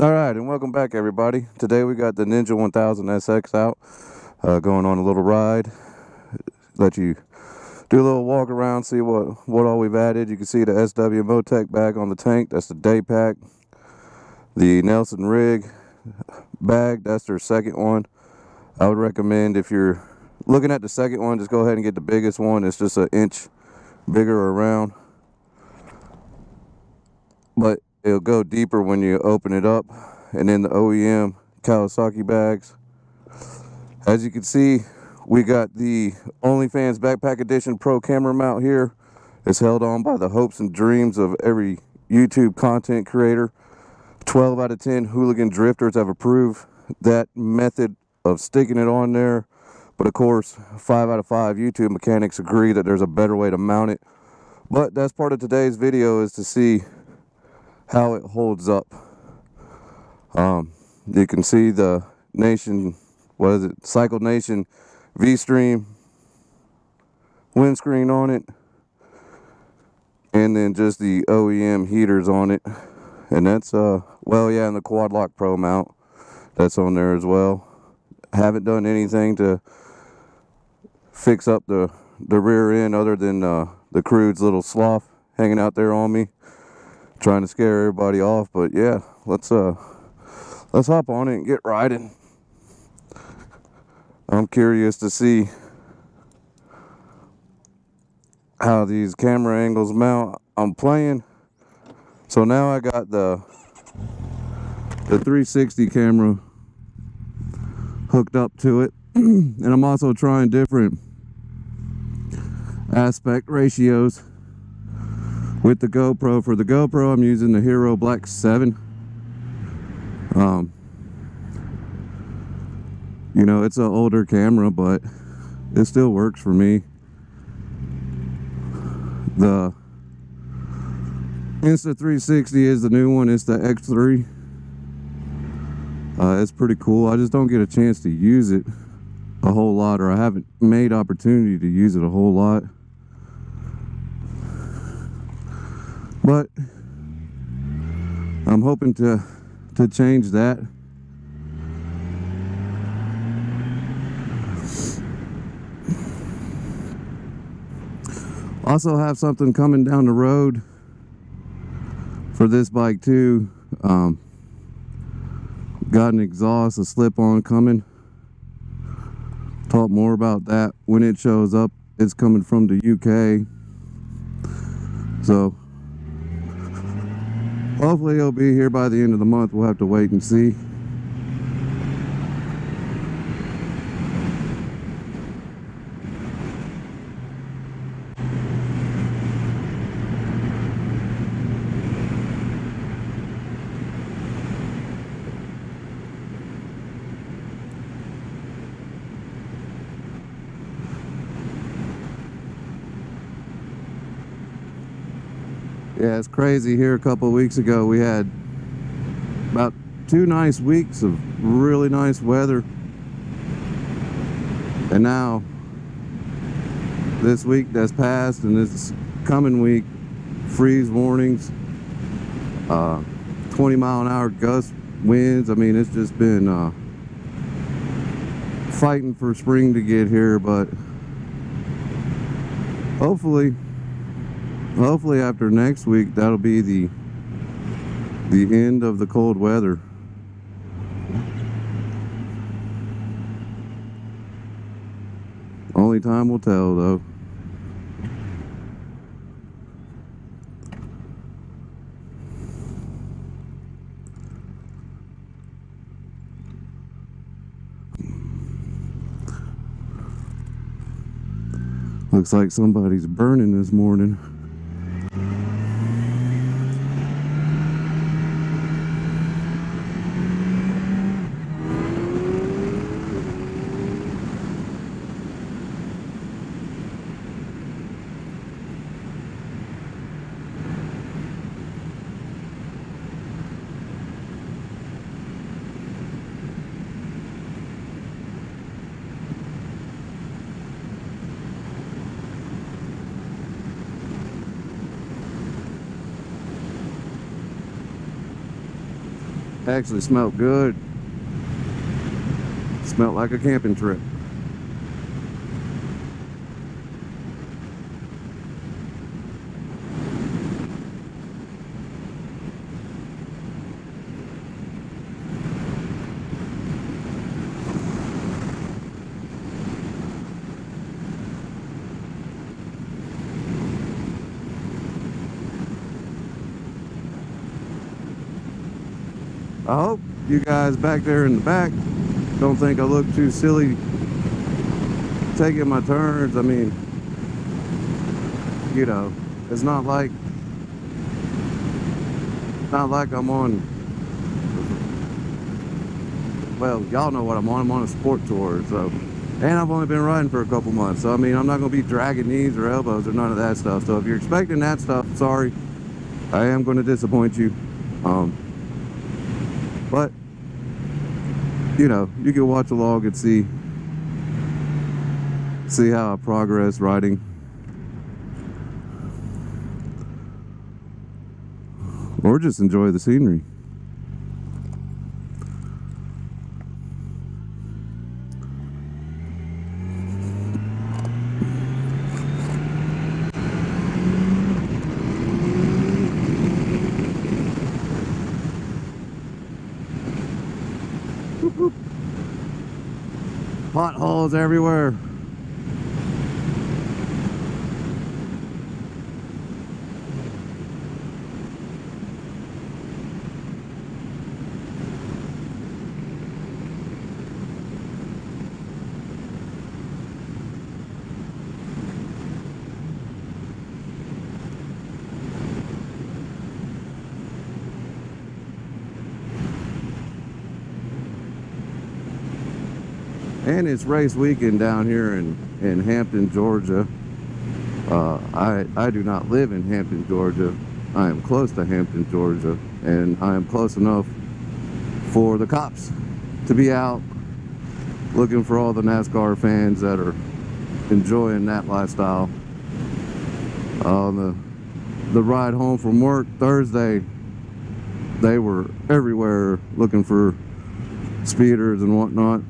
All right, and welcome back, everybody. Today we got the Ninja 1000 SX out, going on a little ride. Let you do a little walk around, see what all we've added. You can see the SW-Motech bag on the tank. That's the day pack. The Nelson Rigg bag, that's their second one. I would recommend, if you're looking at the second one, just go ahead and get the biggest one. It's just an inch bigger around, but it'll go deeper when you open it up. And then the OEM Kawasaki bags. As you can see, we got the OnlyFans Backpack Edition Pro camera mount here. It's held on by the hopes and dreams of every YouTube content creator. 12 out of 10 hooligan drifters have approved that method of sticking it on there. But of course, 5 out of 5 YouTube mechanics agree that there's a better way to mount it. But that's part of today's video, is to see how it holds up. You can see the Nation, what is it, Cycle Nation V-Stream windscreen on it, and then just the OEM heaters on it. And that's well, yeah, and the Quad Lock Pro mount, that's on there as well. Haven't done anything to fix up the rear end other than the Crude's little sloth hanging out there on me, trying to scare everybody off. But yeah, let's hop on it and get riding. I'm curious to see how these camera angles mount. I'm playing, so now I got the 360 camera hooked up to it, and I'm also trying different aspect ratios with the GoPro. For the GoPro, I'm using the Hero Black 7. You know, it's an older camera, but it still works for me. The Insta360 is the new one. It's the X3. It's pretty cool. I just don't get a chance to use it a whole lot, or I haven't made opportunity to use it a whole lot. But I'm hoping to change that. Also have something coming down the road for this bike too. Got an exhaust, a slip-on coming. Talk more about that when it shows up. It's coming from the UK, so hopefully it'll be here by the end of the month. We'll have to wait and see. Yeah, it's crazy. Here a couple of weeks ago, we had about 2 nice weeks of really nice weather, and now this week that's passed and this coming week, freeze warnings, 20-mile-an-hour gust winds. I mean, it's just been fighting for spring to get here. But hopefully after next week, that'll be the end of the cold weather. Only time will tell, though. Looks like somebody's burning this morning. Actually smelled good. Smelled like a camping trip. I hope you guys back there in the back don't think I look too silly taking my turns. I mean, you know, it's not like I'm on, well, y'all know what I'm on. I'm on a sport tour, so, and I've only been riding for a couple months, so I mean, I'm not going to be dragging knees or elbows or none of that stuff. So if you're expecting that stuff, sorry, I am going to disappoint you. But you know, you can watch along and see how I progress riding. Or just enjoy the scenery. Potholes everywhere. And it's race weekend down here in Hampton, Georgia. I do not live in Hampton, Georgia. I am close to Hampton, Georgia, and I am close enough for the cops to be out looking for all the NASCAR fans that are enjoying that lifestyle. On the ride home from work Thursday, they were everywhere looking for speeders and whatnot.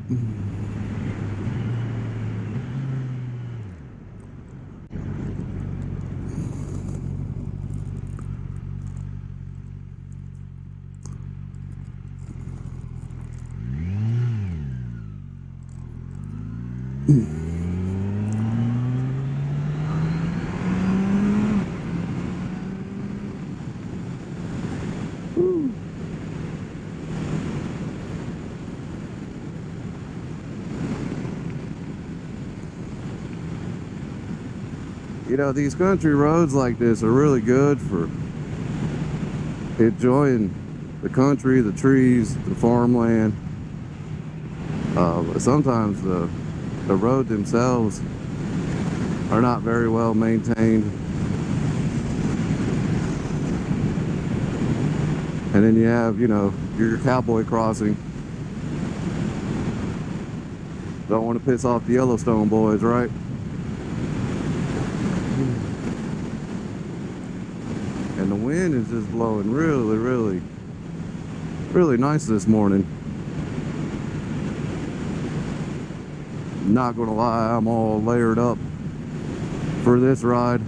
You know, these country roads like this are really good for enjoying the country, the trees, the farmland. But sometimes the road themselves are not very well maintained. And then you have, you know, your cowboy crossing. Don't want to piss off the Yellowstone boys, right? And the wind is just blowing really, really, really nice this morning. Not gonna lie, I'm all layered up for this ride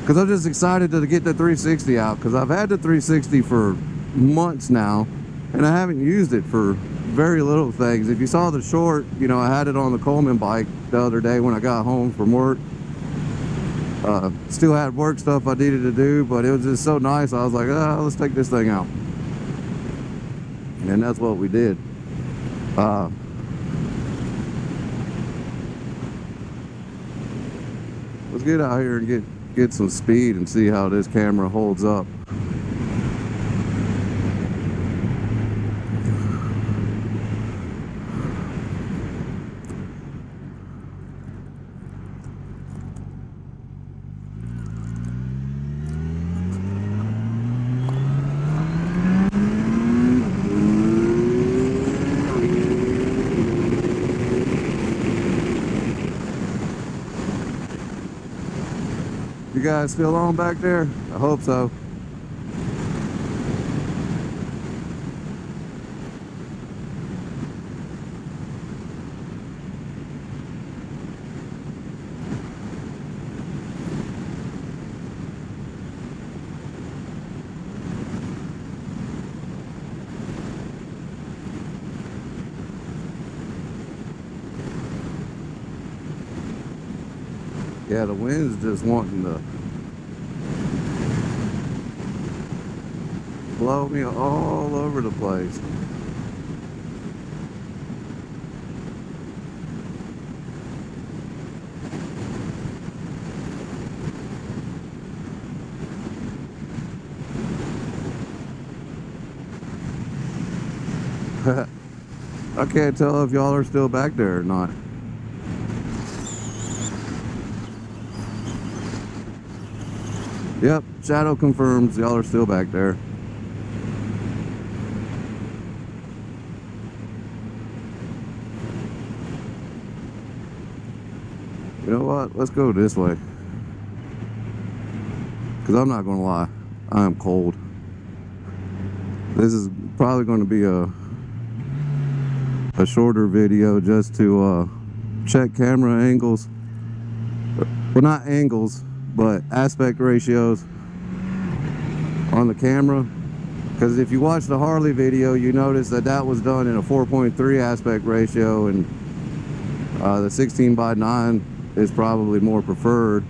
because I'm just excited to get the 360 out, because I've had the 360 for months now and I haven't used it for very little things. If you saw the short, you know, I had it on the Coleman bike the other day when I got home from work. Still had work stuff I needed to do, but it was just so nice. I was like, let's take this thing out. And that's what we did. Let's get out here and get some speed and see how this camera holds up. You guys still on back there? I hope so. Yeah, the wind's just wanting to blow me all over the place. I can't tell if y'all are still back there or not. Yep, shadow confirms y'all are still back there. You know what? Let's go this way. Because I'm not going to lie, I am cold. This is probably going to be a shorter video just to check camera angles. Well, not angles, but aspect ratios on the camera. Because if you watch the Harley video, you notice that that was done in a 4.3 aspect ratio, and the 16:9 is probably more preferred.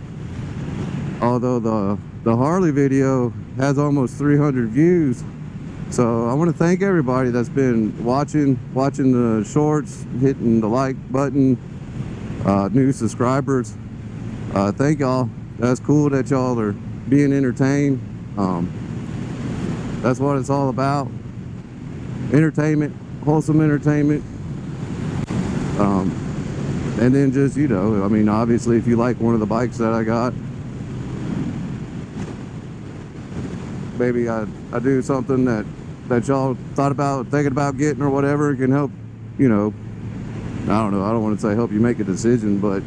Although the Harley video has almost 300 views. So I want to thank everybody that's been watching the shorts, hitting the like button, new subscribers. Thank y'all. That's cool that y'all are being entertained. That's what it's all about. Entertainment, wholesome entertainment. And then just, you know, I mean, obviously if you like one of the bikes that I got, maybe I do something that y'all thinking about getting or whatever. It can help, you know, I don't know, I don't want to say help you make a decision, but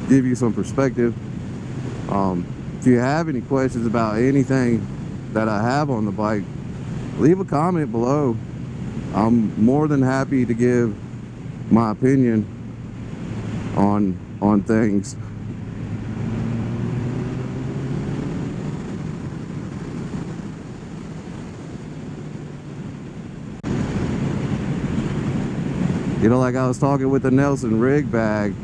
give you some perspective. If you have any questions about anything that I have on the bike, leave a comment below. I'm more than happy to give my opinion on things. You know, like I was talking with the Nelson Rigg bag.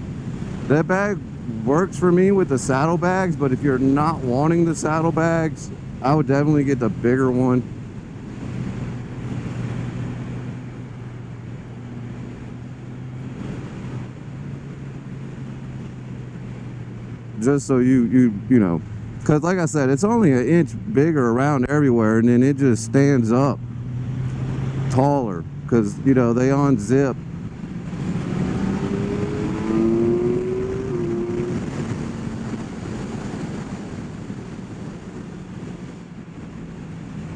That bag works for me with the saddlebags, but if you're not wanting the saddlebags, I would definitely get the bigger one. Just so you know, because like I said, it's only an inch bigger around everywhere, and then it just stands up taller because, you know, they unzip.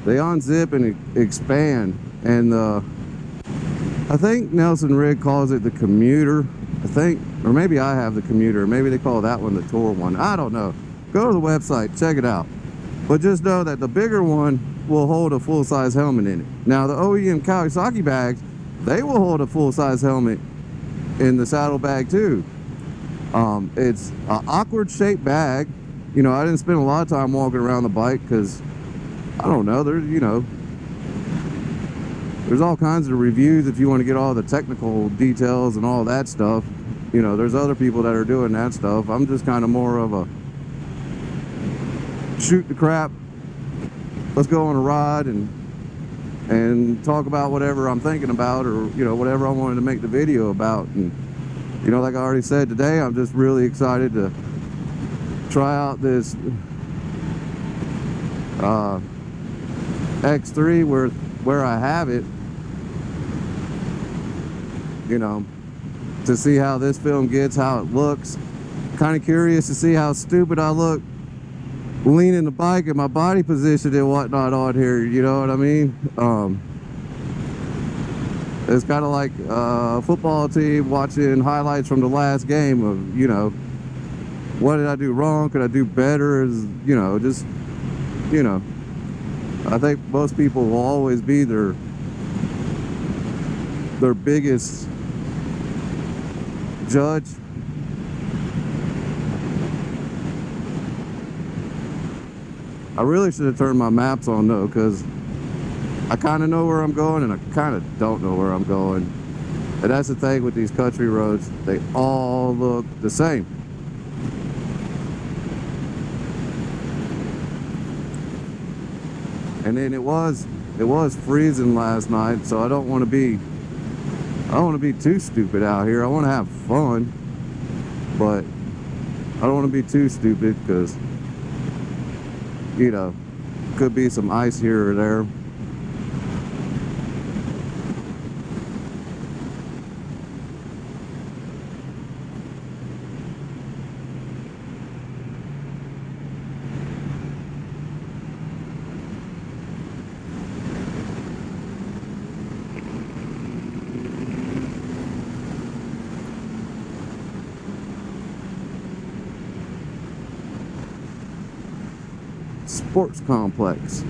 They unzip and expand, and I think Nelson Rigg calls it the commuter. I think, or maybe I have the commuter. Maybe they call that one the tour one. I don't know. Go to the website, check it out. But just know that the bigger one will hold a full-size helmet in it. Now the OEM Kawasaki bags, they will hold a full-size helmet in the saddlebag too. It's an awkward shaped bag. You know, I didn't spend a lot of time walking around the bike because I don't know, there's, you know, there's all kinds of reviews if you want to get all the technical details and all that stuff. You know, there's other people that are doing that stuff. I'm just kind of more of a shoot the crap, let's go on a ride and talk about whatever I'm thinking about, or, you know, whatever I wanted to make the video about. And, you know, like I already said today, I'm just really excited to try out this X3 where I have it, you know, to see how this film gets, how it looks. Kind of curious to see how stupid I look leaning the bike and my body position and whatnot on here, you know what I mean? It's kind of like a football team watching highlights from the last game of, you know, what did I do wrong? Could I do better? Is, you know, just, you know, I think most people will always be their biggest judge. I really should have turned my maps on though, because I kind of know where I'm going and I kind of don't know where I'm going. And that's the thing with these country roads, they all look the same. And then it was freezing last night, so I don't want to be too stupid out here. I want to have fun, but I don't want to be too stupid because, you know, could be some ice here or there. Sports complex.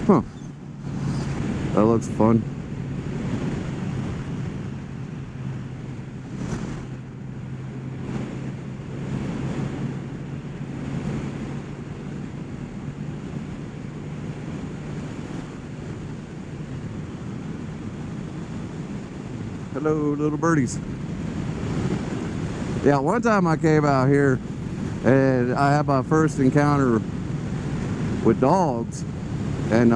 Huh. That looks fun. Hello, little birdies. Yeah, one time I came out here and I had my first encounter with dogs, and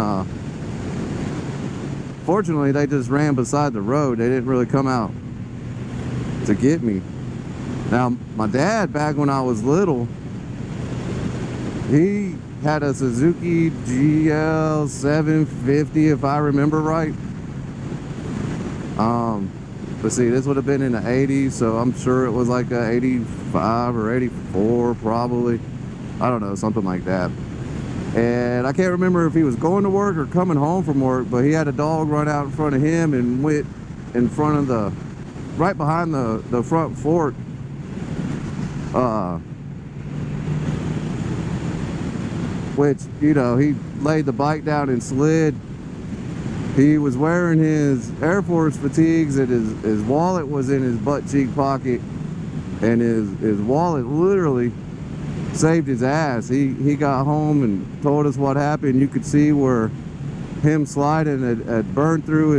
fortunately they just ran beside the road. They didn't really come out to get me. Now, my dad, back when I was little, he had a Suzuki GL 750, if I remember right. But see, this would have been in the 80s, so I'm sure it was like a 85 or 84 probably. I don't know, something like that. And I can't remember if he was going to work or coming home from work, but he had a dog run out in front of him and went in front of the, right behind the front fork. Which, you know, he laid the bike down and slid. He was wearing his Air Force fatigues, and his wallet was in his butt cheek pocket, and his wallet literally saved his ass. He got home and told us what happened. You could see where him sliding had burned through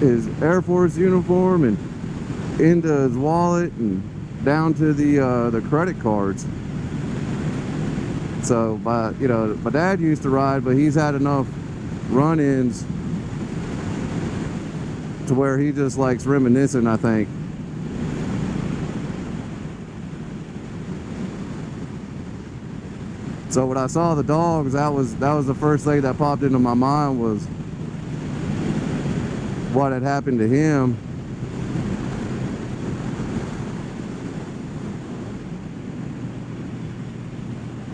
his Air Force uniform and into his wallet and down to the credit cards. So my dad used to ride, but he's had enough run-ins to where he just likes reminiscing, I think. So when I saw the dogs, that was the first thing that popped into my mind, was what had happened to him.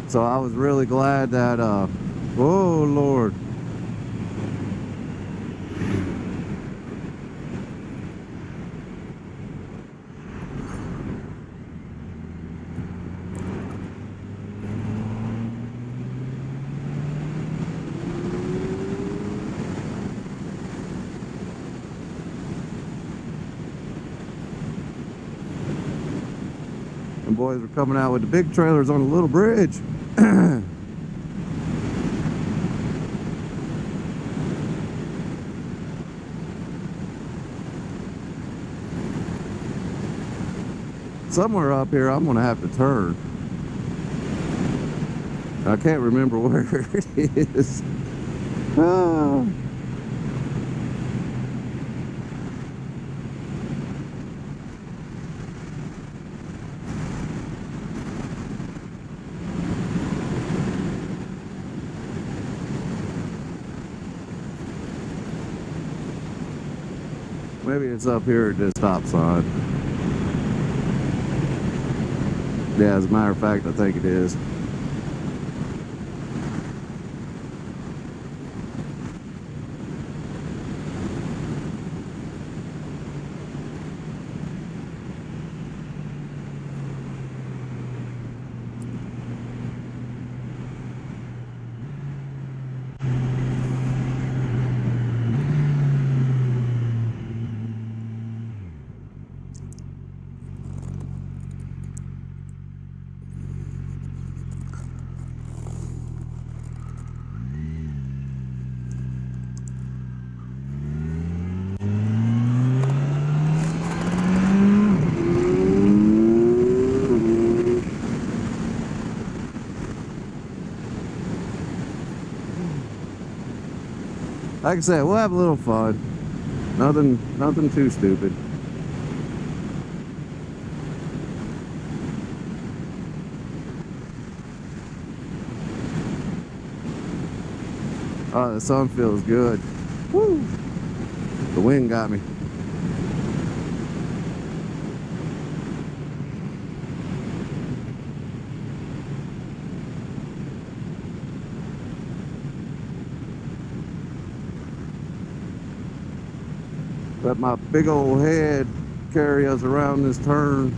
So I was really glad that oh Lord. And boys were coming out with the big trailers on a little bridge. Somewhere up here I'm gonna have to turn. I can't remember where it is. Ah. Maybe it's up here at this stop sign. Yeah, as a matter of fact, I think it is. Like I said, we'll have a little fun. Nothing too stupid. Oh, the sun feels good. Woo! The wind got me. Let my big old head carry us around this turn.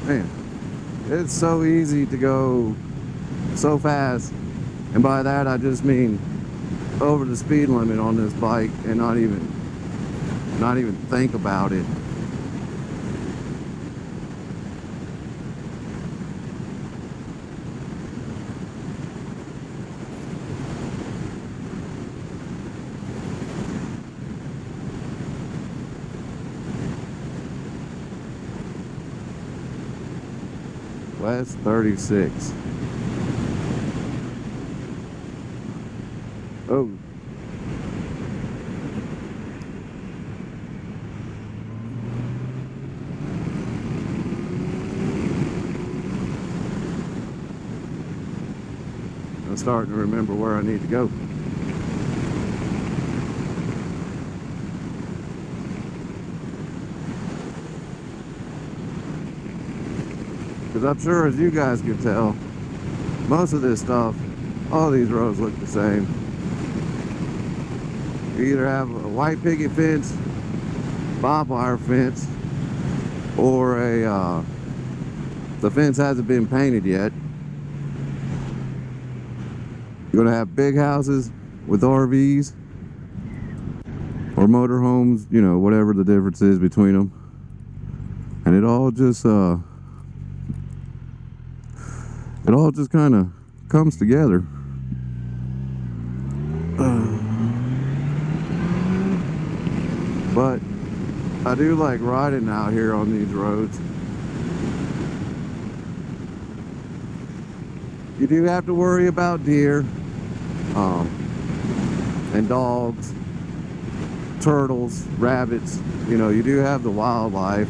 Man, it's so easy to go so fast, and by that I just mean over the speed limit on this bike and not even think about it. West 36. Oh. I'm starting to remember where I need to go. Because I'm sure, as you guys can tell, most of this stuff, all these roads look the same. You either have a white picket fence, barbed wire fence, or the fence hasn't been painted yet. You're gonna have big houses with RVs or motorhomes, you know, whatever the difference is between them, and it all just kind of comes together. But I do like riding out here on these roads. You do have to worry about deer and dogs, turtles, rabbits. You know, you do have the wildlife.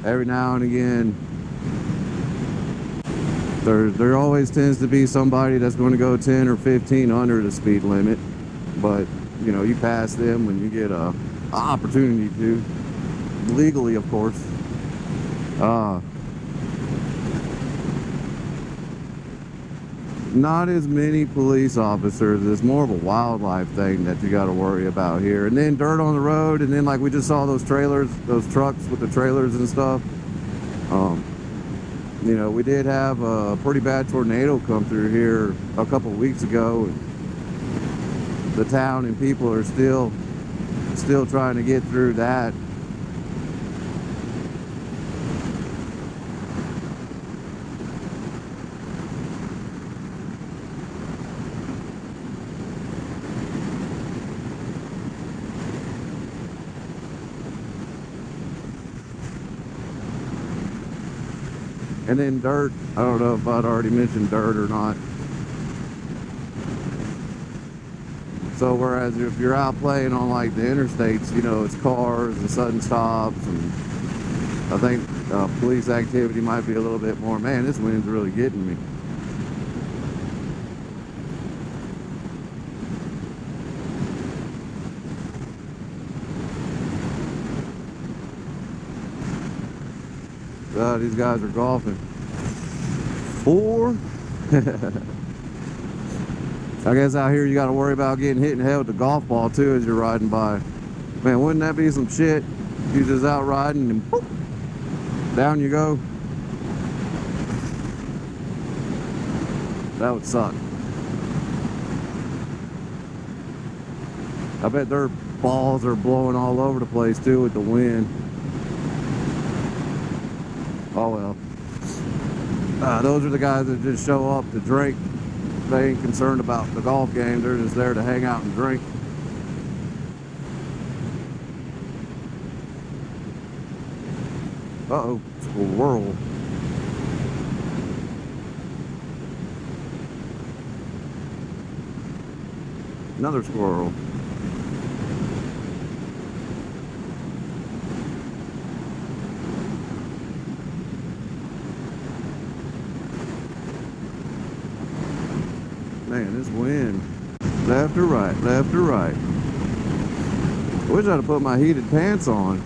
Every now and again, there always tends to be somebody that's going to go 10 or 15 under the speed limit, but you know, you pass them when you get a opportunity to, legally, of course. Not as many police officers. It's more of a wildlife thing that you got to worry about here. And then dirt on the road, and then like we just saw those trailers, those trucks with the trailers and stuff. You know, we did have a pretty bad tornado come through here a couple weeks ago, and the town and people are still trying to get through that. And then dirt, I don't know if I'd already mentioned dirt or not. So whereas if you're out playing on like the interstates, you know, it's cars and sudden stops, and I think police activity might be a little bit more. Man, this wind's really getting me. These guys are golfing. 4. I guess out here you got to worry about getting hit in the head with the golf ball too as you're riding by. Man, wouldn't that be some shit? You just out riding and boop, down you go. That would suck. I bet their balls are blowing all over the place too with the wind. Oh well. Those are the guys that just show up to drink. They ain't concerned about the golf game. They're just there to hang out and drink. Uh-oh, squirrel. Another squirrel. Man, this wind. Left or right, left or right. I wish I'd have put my heated pants on.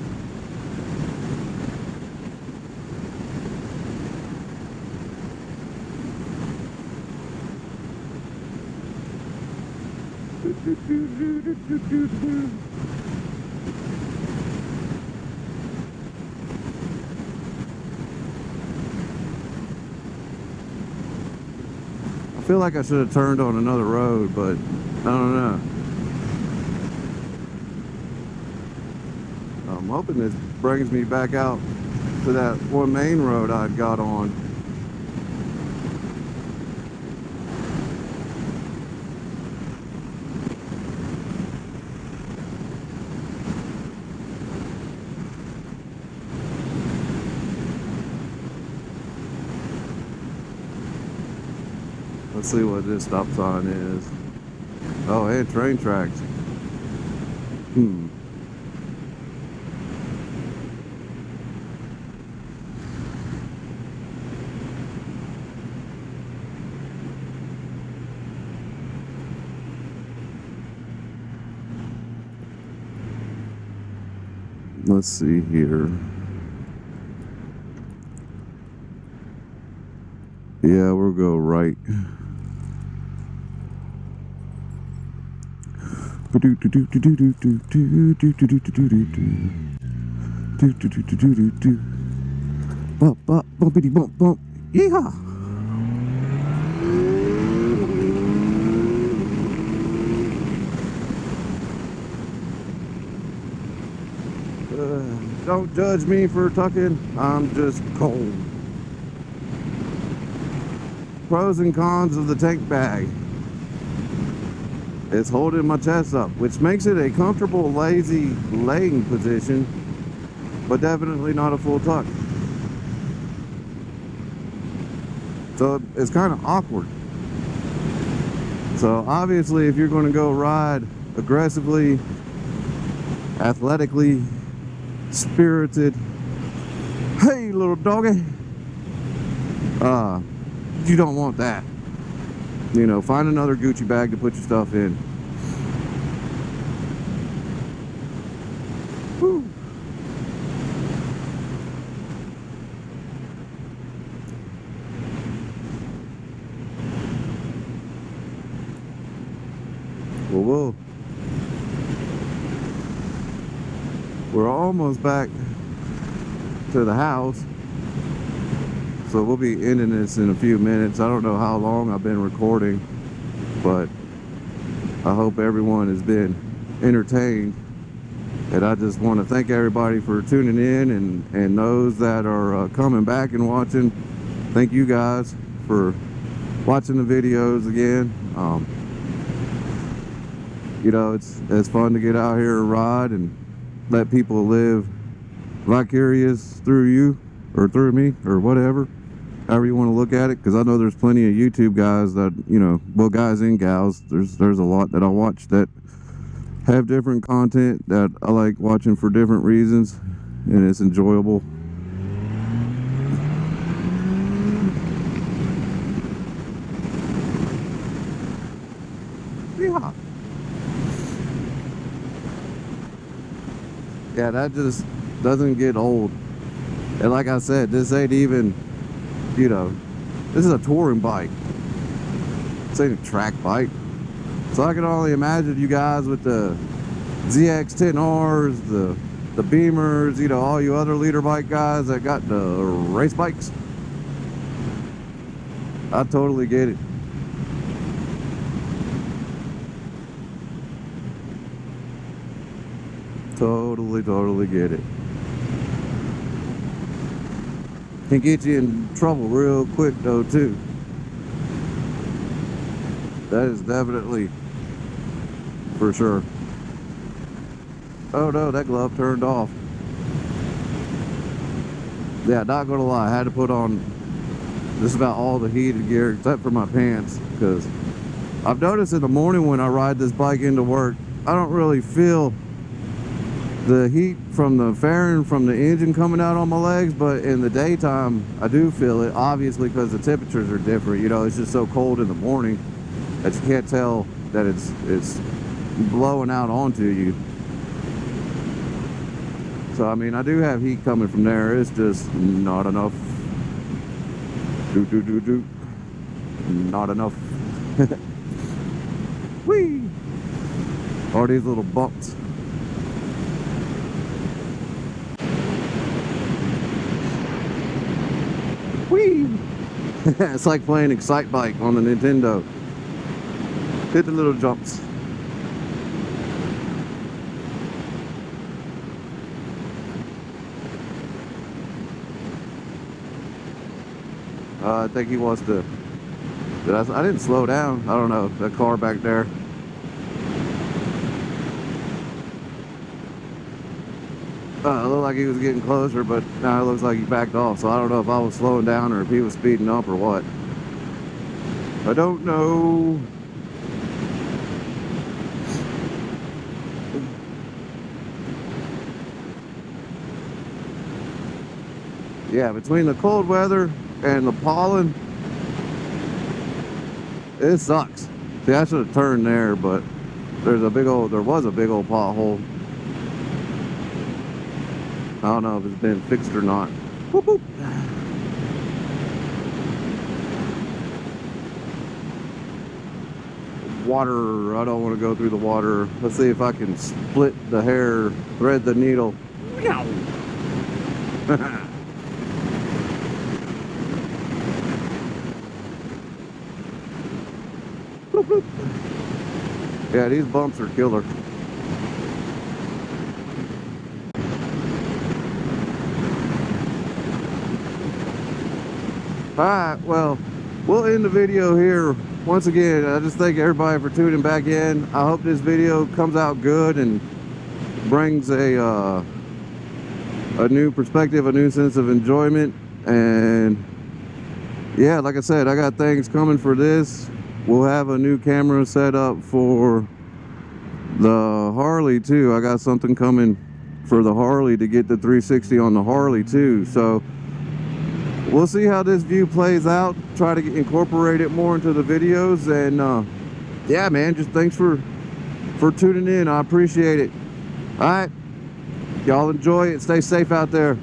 I feel like I should have turned on another road, but I don't know. I'm hoping this brings me back out to that one main road I'd got on. Let's see what this stop sign is. Oh, and train tracks. Let's see here. Yeah, we'll go right. Bump, bump, bumpity bump, bump. Yeehaw! Don't judge me for tucking. I'm just cold. Pros and cons of the tank bag. It's holding my chest up, which makes it a comfortable, lazy laying position, but definitely not a full tuck. So it's kind of awkward. So obviously, if you're going to go ride aggressively, athletically, spirited, hey little doggy, you don't want that. You know, find another Gucci bag to put your stuff in. Woo. Well, we're almost back to the house. So we'll be ending this in a few minutes. I don't know how long I've been recording, but I hope everyone has been entertained. And I just want to thank everybody for tuning in, and those that are coming back and watching. Thank you guys for watching the videos again. You know, it's fun to get out here and ride and let people live vicarious through you or through me or whatever. However you want to look at it, because I know there's plenty of YouTube guys that, you know, well, guys and gals, there's a lot that I watch that have different content that I like watching for different reasons, and it's enjoyable. Yeah. Yeah, that just doesn't get old. And like I said, this ain't even, you know, this is a touring bike. This ain't a track bike. So I can only imagine you guys with the ZX-10Rs, the the Beamers, you know, all you other leader bike guys that got the race bikes. I totally get it. Totally get it. Can get you in trouble real quick though too. That is definitely for sure. Oh no, that glove turned off. Yeah, not gonna lie, I had to put on just about all the heated gear except for my pants, because I've noticed in the morning when I ride this bike into work, I don't really feel the heat from the fairing from the engine coming out on my legs, but in the daytime I do feel it, obviously, because the temperatures are different. You know, it's just so cold in the morning that you can't tell that it's blowing out onto you. So I mean, I do have heat coming from there, it's just not enough. Not enough. Whee! All these little bumps. Whee! It's like playing Excite Bike on the Nintendo. Hit the little jumps. I think he wants to. I didn't slow down. I don't know. That car back there. It looked like he was getting closer, but now it looks like he backed off. So I don't know if I was slowing down or if he was speeding up or what. I don't know. Yeah, between the cold weather and the pollen, it sucks. See, I should have turned there, but there was a big old pothole. I don't know if it's been fixed or not. Whoop, whoop. Water, I don't want to go through the water. Let's see if I can split the hair, thread the needle. Yeah, these bumps are killer. Alright, well, we'll end the video here. Once again, I just thank everybody for tuning back in. I hope this video comes out good and brings a new perspective, a new sense of enjoyment. And yeah, like I said, I got things coming for this. We'll have a new camera set up for the Harley too. I got something coming for the Harley to get the 360 on the Harley too. So we'll see how this view plays out. Try to incorporate it more into the videos. And yeah, man, just thanks for tuning in. I appreciate it. All right, y'all enjoy it. Stay safe out there.